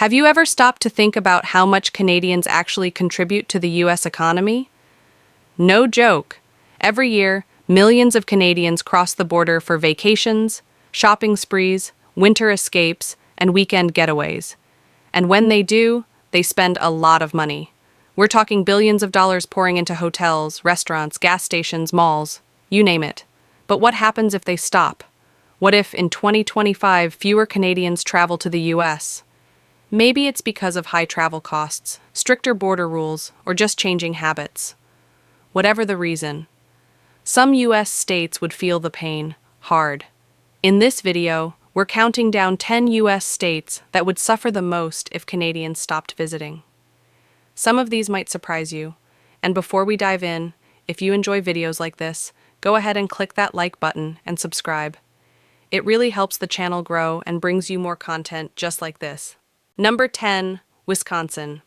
Have you ever stopped to think about how much Canadians actually contribute to the U.S. economy? No joke. Every year, millions of Canadians cross the border for vacations, shopping sprees, winter escapes, and weekend getaways. And when they do, they spend a lot of money. We're talking billions of dollars pouring into hotels, restaurants, gas stations, malls, you name it. But what happens if they stop? What if, in 2025, fewer Canadians travel to the U.S.? Maybe it's because of high travel costs, stricter border rules, or just changing habits. Whatever the reason, some U.S. states would feel the pain hard. In this video, we're counting down 10 U.S. states that would suffer the most if Canadians stopped visiting. Some of these might surprise you, and before we dive in, if you enjoy videos like this, go ahead and click that like button and subscribe. It really helps the channel grow and brings you more content just like this. Number 10, Wisconsin.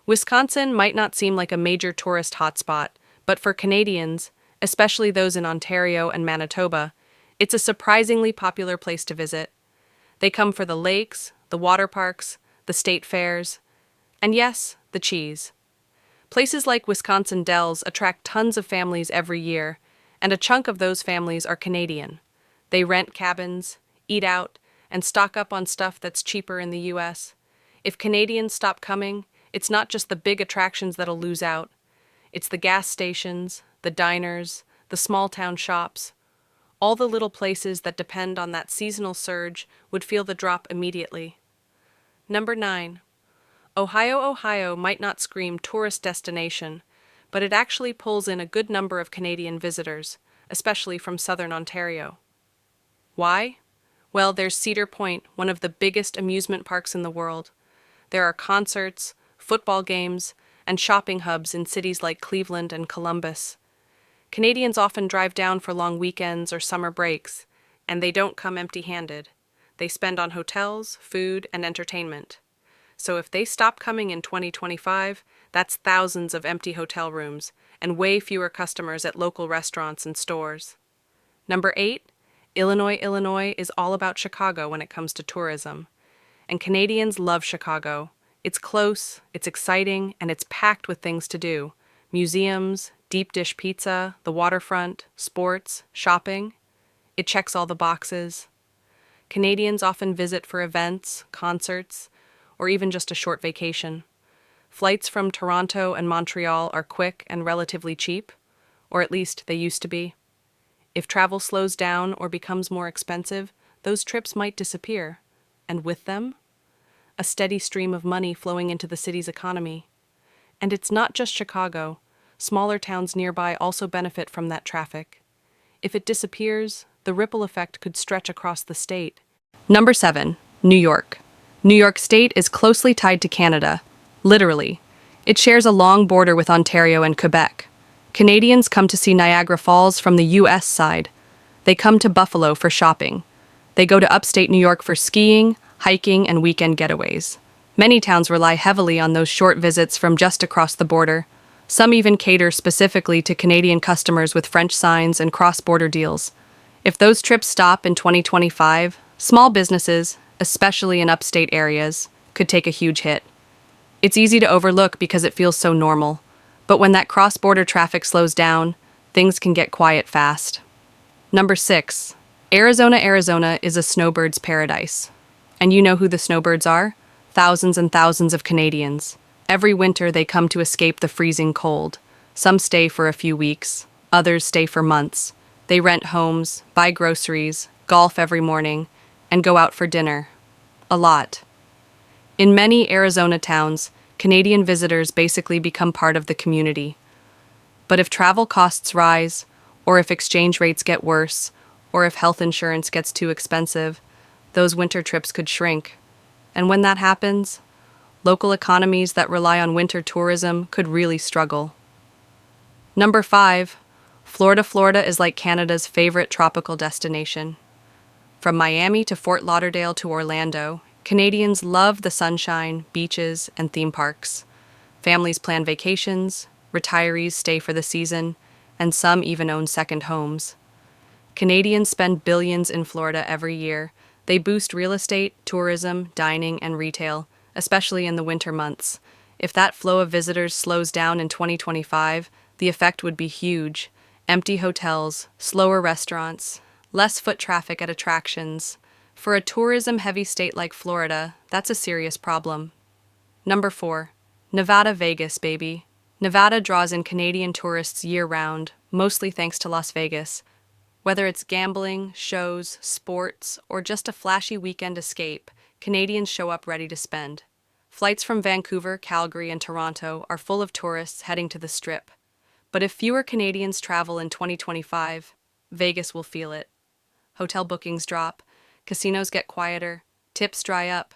Wisconsin might not seem like a major tourist hotspot, but for Canadians, especially those in Ontario and Manitoba, it's a surprisingly popular place to visit. They come for the lakes, the water parks, the state fairs, and yes, the cheese. Places like Wisconsin Dells attract tons of families every year, and a chunk of those families are Canadian. They rent cabins, eat out, and stock up on stuff that's cheaper in the U.S. If Canadians stop coming, it's not just the big attractions that'll lose out. It's the gas stations, the diners, the small-town shops. All the little places that depend on that seasonal surge would feel the drop immediately. Number 9. Ohio might not scream tourist destination, but it actually pulls in a good number of Canadian visitors, especially from southern Ontario. Why? Well, there's Cedar Point, one of the biggest amusement parks in the world. There are concerts, football games, and shopping hubs in cities like Cleveland and Columbus. Canadians often drive down for long weekends or summer breaks, and they don't come empty-handed. They spend on hotels, food, and entertainment. So if they stop coming in 2025, that's thousands of empty hotel rooms and way fewer customers at local restaurants and stores. Number 8, Illinois is all about Chicago when it comes to tourism. And Canadians love Chicago. It's close, it's exciting, and it's packed with things to do. Museums, deep dish pizza, the waterfront, sports, shopping. It checks all the boxes. Canadians often visit for events, concerts, or even just a short vacation. Flights from Toronto and Montreal are quick and relatively cheap, or at least they used to be. If travel slows down or becomes more expensive, those trips might disappear, and with them, a steady stream of money flowing into the city's economy. And it's not just Chicago. Smaller towns nearby also benefit from that traffic. If it disappears, the ripple effect could stretch across the state. Number 7, New York. New York State is closely tied to Canada, literally. It shares a long border with Ontario and Quebec. Canadians come to see Niagara Falls from the U.S. side. They come to Buffalo for shopping. They go to upstate New York for skiing, hiking, and weekend getaways. Many towns rely heavily on those short visits from just across the border. Some even cater specifically to Canadian customers with French signs and cross-border deals. If those trips stop in 2025, small businesses, especially in upstate areas, could take a huge hit. It's easy to overlook because it feels so normal. But when that cross-border traffic slows down, things can get quiet fast. Number 6. Arizona is a snowbird's paradise. And you know who the snowbirds are? Thousands and thousands of Canadians. Every winter they come to escape the freezing cold. Some stay for a few weeks, others stay for months. They rent homes, buy groceries, golf every morning, and go out for dinner. A lot. In many Arizona towns, Canadian visitors basically become part of the community. But if travel costs rise, or if exchange rates get worse, or if health insurance gets too expensive, those winter trips could shrink. And when that happens, local economies that rely on winter tourism could really struggle. Number 5, Florida is like Canada's favorite tropical destination. From Miami to Fort Lauderdale to Orlando, Canadians love the sunshine, beaches, and theme parks. Families plan vacations, retirees stay for the season, and some even own second homes. Canadians spend billions in Florida every year. They boost real estate, tourism, dining, and retail, especially in the winter months. If that flow of visitors slows down in 2025, the effect would be huge. Empty hotels, slower restaurants, less foot traffic at attractions. For a tourism-heavy state like Florida, that's a serious problem. Number 4. Nevada, Vegas, baby. Nevada draws in Canadian tourists year-round, mostly thanks to Las Vegas. Whether it's gambling, shows, sports, or just a flashy weekend escape, Canadians show up ready to spend. Flights from Vancouver, Calgary, and Toronto are full of tourists heading to the Strip. But if fewer Canadians travel in 2025, Vegas will feel it. Hotel bookings drop, casinos get quieter, tips dry up,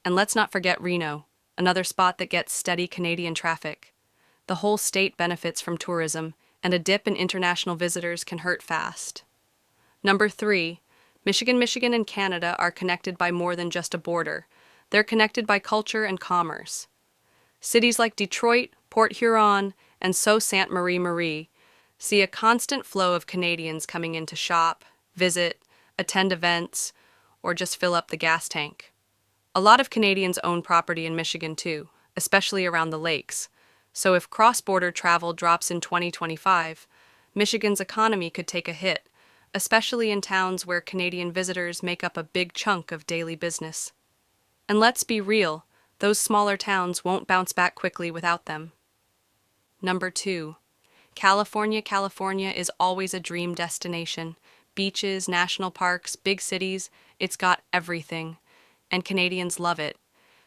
and let's not forget Reno, another spot that gets steady Canadian traffic. The whole state benefits from tourism, and a dip in international visitors can hurt fast. Number 3. Michigan and Canada are connected by more than just a border. They're connected by culture and commerce. Cities like Detroit, Port Huron, and Sault Ste. Marie see a constant flow of Canadians coming in to shop, visit, attend events, or just fill up the gas tank. A lot of Canadians own property in Michigan too, especially around the lakes. So if cross-border travel drops in 2025, Michigan's economy could take a hit, especially in towns where Canadian visitors make up a big chunk of daily business. And let's be real, those smaller towns won't bounce back quickly without them. Number 2. California is always a dream destination. Beaches, national parks, big cities, it's got everything. And Canadians love it.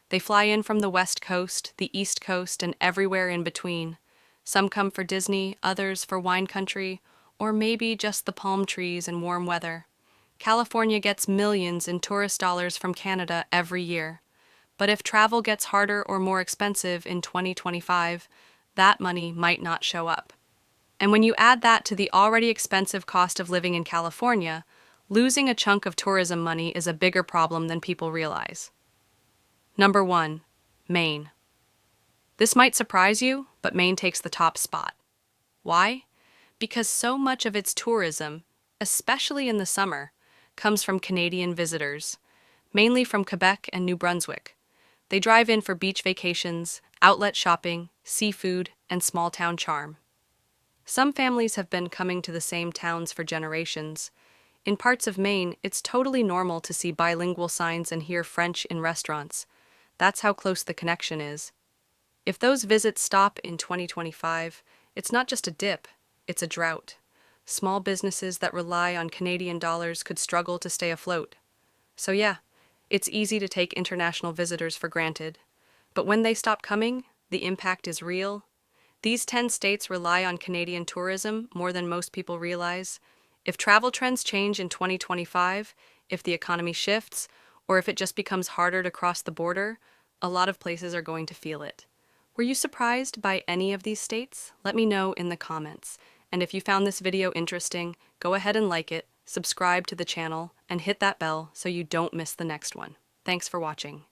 They fly in from the West Coast, the East Coast, and everywhere in between. Some come for Disney, others for wine country, or maybe just the palm trees and warm weather. California gets millions in tourist dollars from Canada every year. But if travel gets harder or more expensive in 2025, that money might not show up. And when you add that to the already expensive cost of living in California, losing a chunk of tourism money is a bigger problem than people realize. Number 1. Maine. This might surprise you, but Maine takes the top spot. Why? Because so much of its tourism, especially in the summer, comes from Canadian visitors, mainly from Quebec and New Brunswick. They drive in for beach vacations, outlet shopping, seafood, and small-town charm. Some families have been coming to the same towns for generations. In parts of Maine, it's totally normal to see bilingual signs and hear French in restaurants. That's how close the connection is. If those visits stop in 2025, it's not just a dip, it's a drought. Small businesses that rely on Canadian dollars could struggle to stay afloat. So yeah, it's easy to take international visitors for granted. But when they stop coming, the impact is real. These 10 states rely on Canadian tourism more than most people realize. If travel trends change in 2025, if the economy shifts, or if it just becomes harder to cross the border, a lot of places are going to feel it. Were you surprised by any of these states? Let me know in the comments. And if you found this video interesting, go ahead and like it, subscribe to the channel, and hit that bell so you don't miss the next one. Thanks for watching.